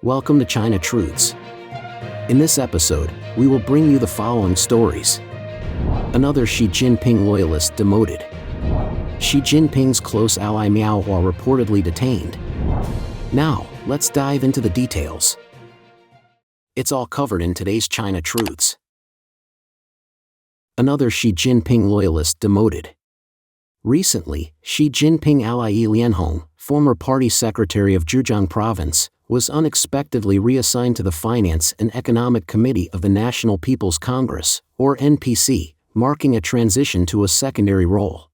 Welcome to China Truths. In this episode, we will bring you the following stories. Another Xi Jinping loyalist demoted. Xi Jinping's close ally Miao Hua reportedly detained. Now, let's dive into the details. It's all covered in today's China Truths. Another Xi Jinping loyalist demoted. Recently, Xi Jinping ally Yi Lianhong, former party secretary of Zhejiang province, was unexpectedly reassigned to the Finance and Economic Committee of the National People's Congress, or NPC, marking a transition to a secondary role.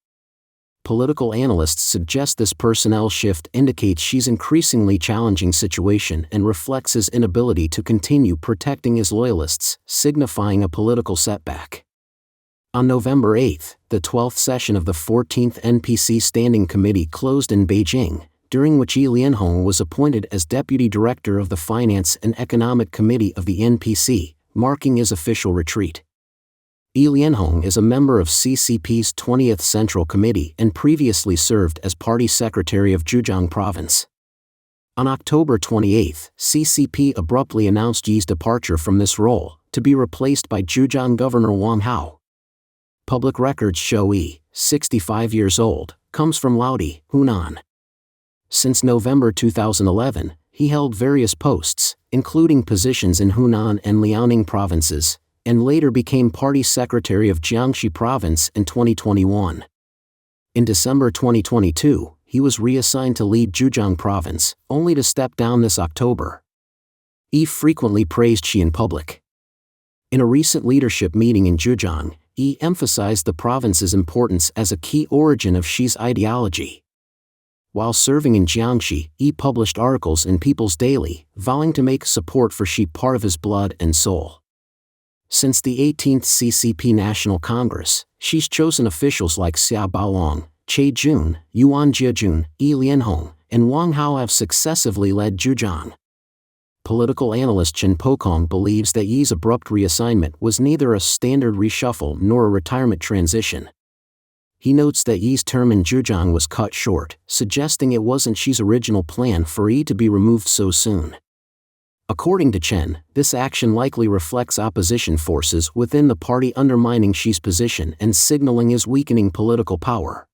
Political analysts suggest this personnel shift indicates Xi's increasingly challenging situation and reflects his inability to continue protecting his loyalists, signifying a political setback. On November 8, the 12th session of the 14th NPC Standing Committee closed in Beijing, during which Yi Lianhong was appointed as Deputy Director of the Finance and Economic Committee of the NPC, marking his official retreat. Yi Lianhong is a member of CCP's 20th Central Committee and previously served as Party Secretary of Zhejiang Province. On October 28, CCP abruptly announced Yi's departure from this role, to be replaced by Zhejiang Governor Wang Hao. Public records show Yi, 65 years old, comes from Laodi, Hunan. Since November 2011, he held various posts, including positions in Hunan and Liaoning provinces, and later became party secretary of Jiangxi province in 2021. In December 2022, he was reassigned to lead Zhejiang province, only to step down this October. Yi frequently praised Xi in public. In a recent leadership meeting in Zhejiang, Yi emphasized the province's importance as a key origin of Xi's ideology. While serving in Jiangxi, Yi published articles in People's Daily, vowing to make support for Xi part of his blood and soul. Since the 18th CCP National Congress, Xi's chosen officials like Xia Baolong, Che Jun, Yuan Jiajun, Yi Lianhong, and Wang Hao have successively led Zhejiang. Political analyst Chen Pokong believes that Yi's abrupt reassignment was neither a standard reshuffle nor a retirement transition. He notes that Yi's term in Zhejiang was cut short, suggesting it wasn't Xi's original plan for Yi to be removed so soon. According to Chen, this action likely reflects opposition forces within the party undermining Xi's position and signaling his weakening political power.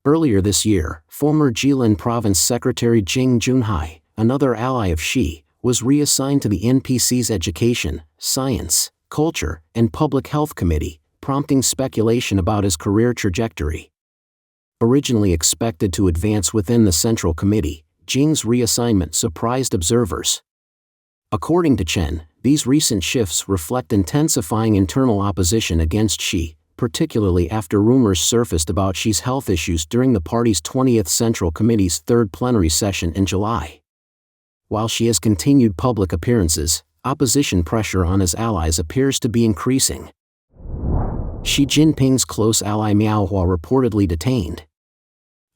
Earlier this year, former Jilin Province Secretary Jing Junhai, another ally of Xi, was reassigned to the NPC's Education, Science, Culture, and Public Health Committee, prompting speculation about his career trajectory. Originally expected to advance within the Central Committee, Jing's reassignment surprised observers. According to Chen, these recent shifts reflect intensifying internal opposition against Xi, particularly after rumors surfaced about Xi's health issues during the party's 20th Central Committee's third plenary session in July. While Xi has continued public appearances, opposition pressure on his allies appears to be increasing. Xi Jinping's close ally Miao Hua reportedly detained.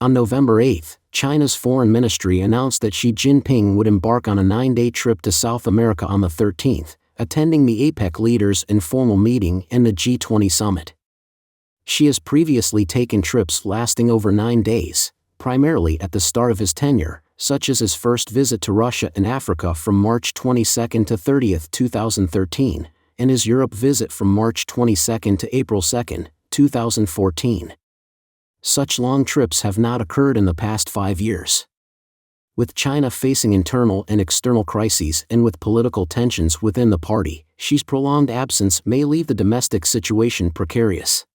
On November 8, China's foreign ministry announced that Xi Jinping would embark on a 9-day trip to South America on the 13th, attending the APEC leaders' informal meeting and the G20 summit. Xi has previously taken trips lasting over 9 days, primarily at the start of his tenure, such as his first visit to Russia and Africa from March 22 to 30, 2013, and his Europe visit from March 22 to April 2, 2014. Such long trips have not occurred in the past 5 years. With China facing internal and external crises and with political tensions within the party, Xi's prolonged absence may leave the domestic situation precarious.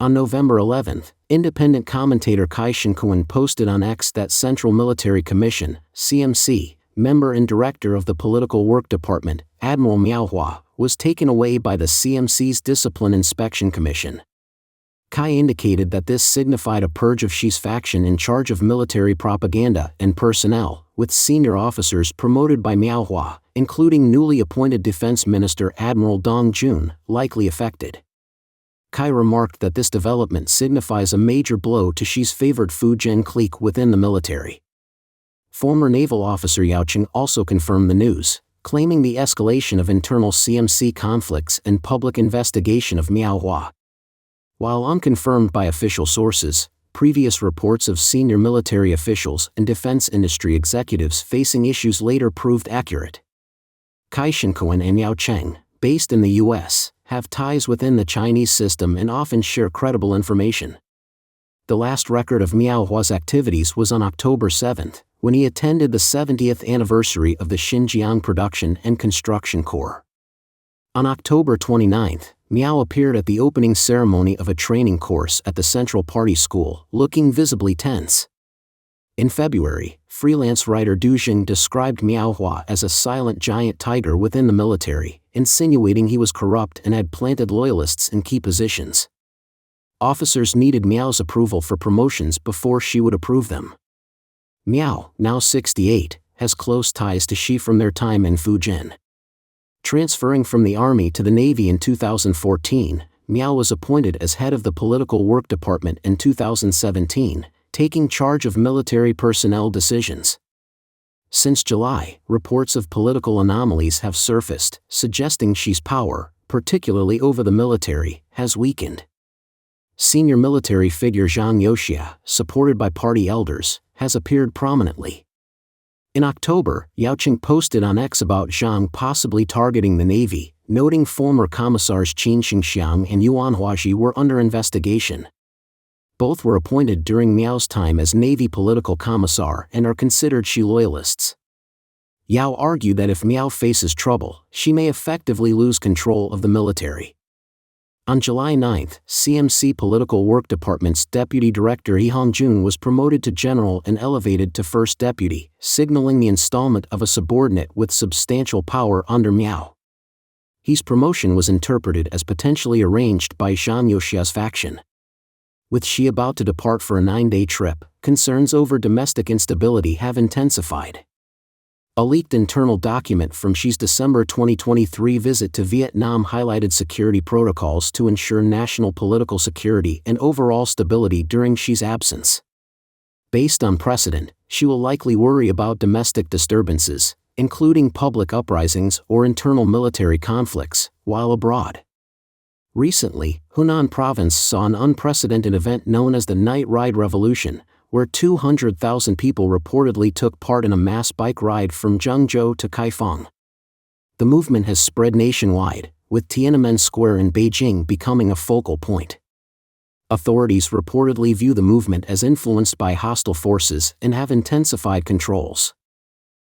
On November 11, independent commentator Kai Shinkuan posted on X that Central Military Commission, CMC, member and director of the Political Work Department, Admiral Miao Hua, was taken away by the CMC's Discipline Inspection Commission. Kai indicated that this signified a purge of Xi's faction in charge of military propaganda and personnel, with senior officers promoted by Miao Hua, including newly appointed Defense Minister Admiral Dong Jun, likely affected. Kai remarked that this development signifies a major blow to Xi's favored Fu Zhen clique within the military. Former naval officer Yao Cheng also confirmed the news, claiming the escalation of internal CMC conflicts and public investigation of Miao Hua. While unconfirmed by official sources, previous reports of senior military officials and defense industry executives facing issues later proved accurate. Cai Shinkoan and Yao Cheng, based in the U.S., have ties within the Chinese system and often share credible information. The last record of Miao Hua's activities was on October 7, when he attended the 70th anniversary of the Xinjiang Production and Construction Corps. On October 29, Miao appeared at the opening ceremony of a training course at the Central Party School, looking visibly tense. In February, freelance writer Du Jing described Miao Hua as a silent giant tiger within the military, insinuating he was corrupt and had planted loyalists in key positions. Officers needed Miao's approval for promotions before she would approve them. Miao, now 68, has close ties to Xi from their time in Fujian. Transferring from the Army to the Navy in 2014, Miao was appointed as head of the Political Work Department in 2017, taking charge of military personnel decisions. Since July, reports of political anomalies have surfaced, suggesting Xi's power, particularly over the military, has weakened. Senior military figure Zhang Youxia, supported by party elders, has appeared prominently. In October, Yao Cheng posted on X about Zhang possibly targeting the Navy, noting former commissars Qin Xingxiang and Yuan Huaxi were under investigation. Both were appointed during Miao's time as Navy political commissar and are considered Xi loyalists. Yao argued that if Miao faces trouble, Xi may effectively lose control of the military. On July 9, CMC Political Work Department's Deputy Director He Hongjun was promoted to general and elevated to first deputy, signaling the installment of a subordinate with substantial power under Miao. He's promotion was interpreted as potentially arranged by Zhang Youxia's faction. With Xi about to depart for a 9-day trip, concerns over domestic instability have intensified. A leaked internal document from Xi's December 2023 visit to Vietnam highlighted security protocols to ensure national political security and overall stability during Xi's absence. Based on precedent, Xi will likely worry about domestic disturbances, including public uprisings or internal military conflicts, while abroad. Recently, Hunan Province saw an unprecedented event known as the Night Ride Revolution, where 200,000 people reportedly took part in a mass bike ride from Zhengzhou to Kaifeng. The movement has spread nationwide, with Tiananmen Square in Beijing becoming a focal point. Authorities reportedly view the movement as influenced by hostile forces and have intensified controls.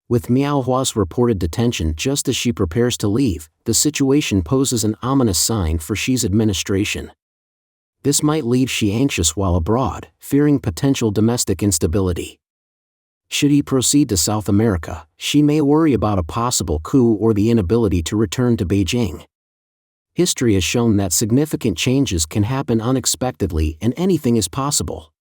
With Miao Hua's reported detention just as she prepares to leave, the situation poses an ominous sign for Xi's administration. This might leave Xi anxious while abroad, fearing potential domestic instability. Should he proceed to South America, Xi may worry about a possible coup or the inability to return to Beijing. History has shown that significant changes can happen unexpectedly and anything is possible.